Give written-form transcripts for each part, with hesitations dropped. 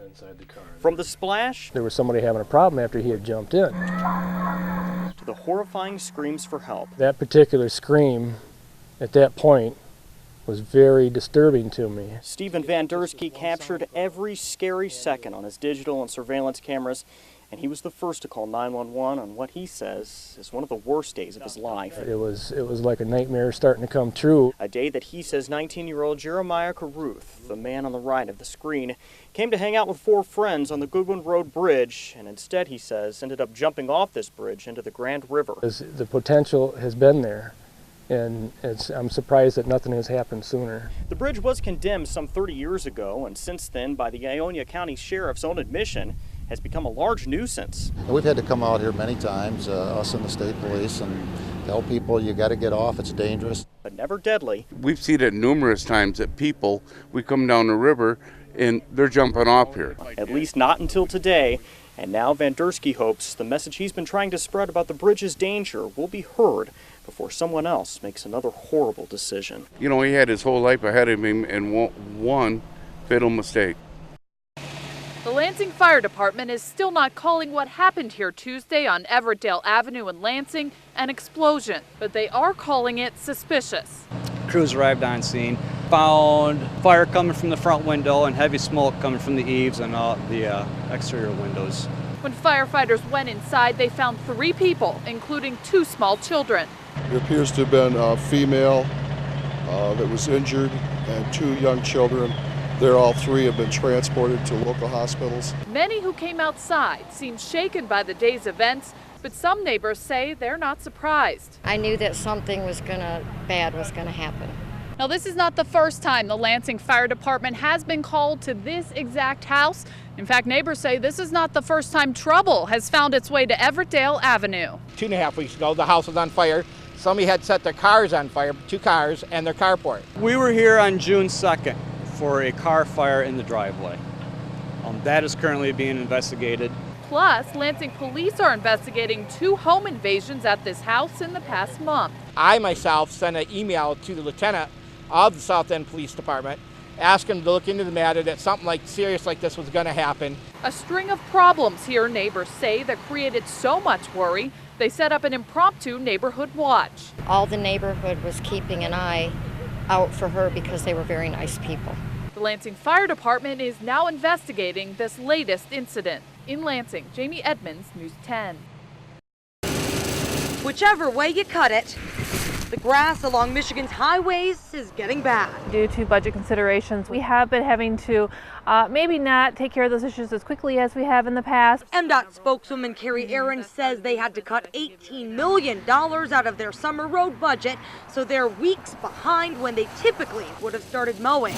inside the car. From the splash, There was somebody having a problem after he had jumped in. to the horrifying screams for help. That particular scream at that point was very disturbing to me. Stephen Van Dersky captured every scary second on his digital and surveillance cameras, and he was the first to call 911 on what he says is one of the worst days of his life. It was like a nightmare starting to come true. A day that he says 19-year-old Jeremiah Carruth, the man on the right of the screen, came to hang out with 4 friends on the Goodwin Road Bridge, and instead, he says, ended up jumping off this bridge into the Grand River. The potential has been there, and I'm surprised that nothing has happened sooner. The bridge was condemned some 30 years ago, and since then, by the Ionia County Sheriff's own admission, has become a large nuisance. We've had to come out here many times, us and the state police, and tell people you got to get off, it's dangerous. But never deadly. We've seen it numerous times that people, we come down the river and they're jumping off here. At least not until today. And now Van Dersky hopes the message he's been trying to spread about the bridge's danger will be heard before someone else makes another horrible decision. You know, he had his whole life ahead of him and one fatal mistake. The Lansing Fire Department is still not calling what happened here Tuesday on Everettdale Avenue in Lansing an explosion, but they are calling it suspicious. Crews arrived on scene, found fire coming from the front window and heavy smoke coming from the eaves and all the exterior windows. When firefighters went inside, they found 3 people, including 2 small children. It appears to have been a female that was injured and 2 young children. All 3 have been transported to local hospitals. Many who came outside seemed shaken by the day's events, but some neighbors say they're not surprised. I knew that something bad was gonna happen. Now, this is not the first time the Lansing Fire Department has been called to this exact house. In fact, neighbors say this is not the first time trouble has found its way to Everettdale Avenue. 2.5 weeks ago, the house was on fire. Somebody had set their cars on fire, 2 cars and their carport. We were here on June 2nd for a car fire in the driveway. That is currently being investigated. Plus, Lansing police are investigating 2 home invasions at this house in the past month. I myself sent an email to the lieutenant of the South End Police Department asking him to look into the matter that something serious like this was going to happen. A string of problems here, neighbors say, that created so much worry, they set up an impromptu neighborhood watch. All the neighborhood was keeping an eye out for her because they were very nice people. The Lansing Fire Department is now investigating this latest incident. In Lansing, Jamie Edmonds, News 10. Whichever way you cut it, the grass along Michigan's highways is getting bad. Due to budget considerations, we have been having to maybe not take care of those issues as quickly as we have in the past. MDOT spokeswoman Carrie Aaron says they had to cut $18 million out of their summer road budget, so they're weeks behind when they typically would have started mowing.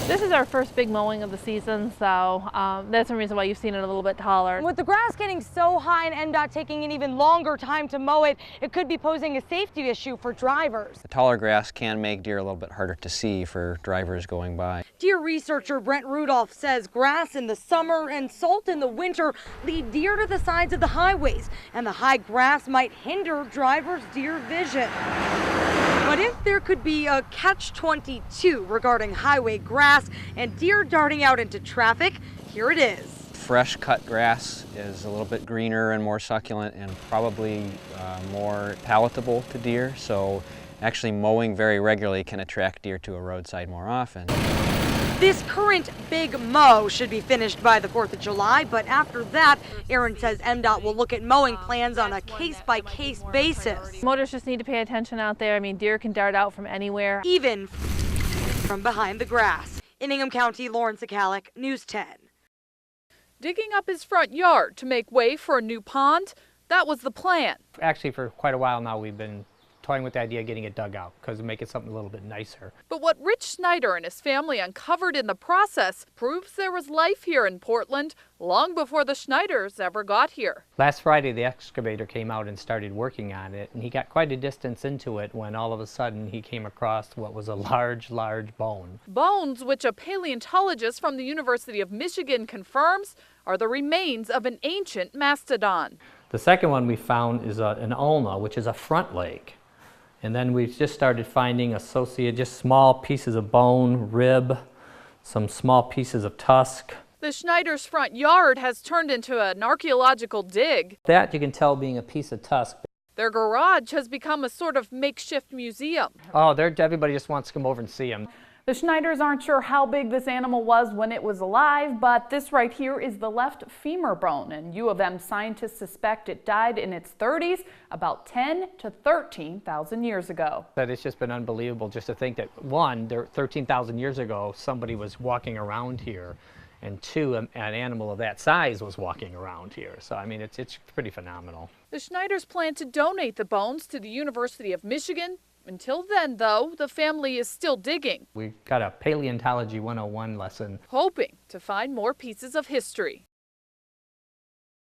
This is our first big mowing of the season, so that's the reason why you've seen it a little bit taller. With the grass getting so high and MDOT taking an even longer time to mow it, it could be posing a safety issue for drivers. The taller grass can make deer a little bit harder to see for drivers going by. Deer researcher Brent Rudolph says grass in the summer and salt in the winter lead deer to the sides of the highways, and the high grass might hinder drivers' deer vision. But if there could be a catch-22 regarding highway grass and deer darting out into traffic, here it is. Fresh cut grass is a little bit greener and more succulent and probably more palatable to deer, so actually mowing very regularly can attract deer to a roadside more often. This current big mow should be finished by the 4th of July, but after that, Aaron says MDOT will look at mowing plans on a case-by-case basis. Motorists just need to pay attention out there. I mean, deer can dart out from anywhere. Even from behind the grass. In Ingham County, Lauren Sakalik, News 10. Digging up his front yard to make way for a new pond, that was the plan. Actually, for quite a while now, we've been toying with the idea of getting it dug out because it make it something a little bit nicer. But what Rich Snyder and his family uncovered in the process proves there was life here in Portland long before the Schneiders ever got here. Last Friday, the excavator came out and started working on it, and he got quite a distance into it when all of a sudden he came across what was a large bone. Bones, which a paleontologist from the University of Michigan confirms, are the remains of an ancient mastodon. The second one we found is an ulna, which is a front leg. And then we've just started finding associated, just small pieces of bone, rib, some small pieces of tusk, The Schneider's front yard has turned into an archaeological dig. That you can tell being a piece of tusk. Their garage has become a sort of makeshift museum. Oh, everybody just wants to come over and see them. The Schneiders aren't sure how big this animal was when it was alive, but this right here is the left femur bone, and U of M scientists suspect it died in its 30s, about 10 to 13,000 years ago. That it's just been unbelievable just to think that, one, 13,000 years ago, somebody was walking around here, and two, an animal of that size was walking around here. So, I mean, it's pretty phenomenal. The Schneiders plan to donate the bones to the University of Michigan. Until then, though, the family is still digging. We got a Paleontology 101 lesson. Hoping to find more pieces of history.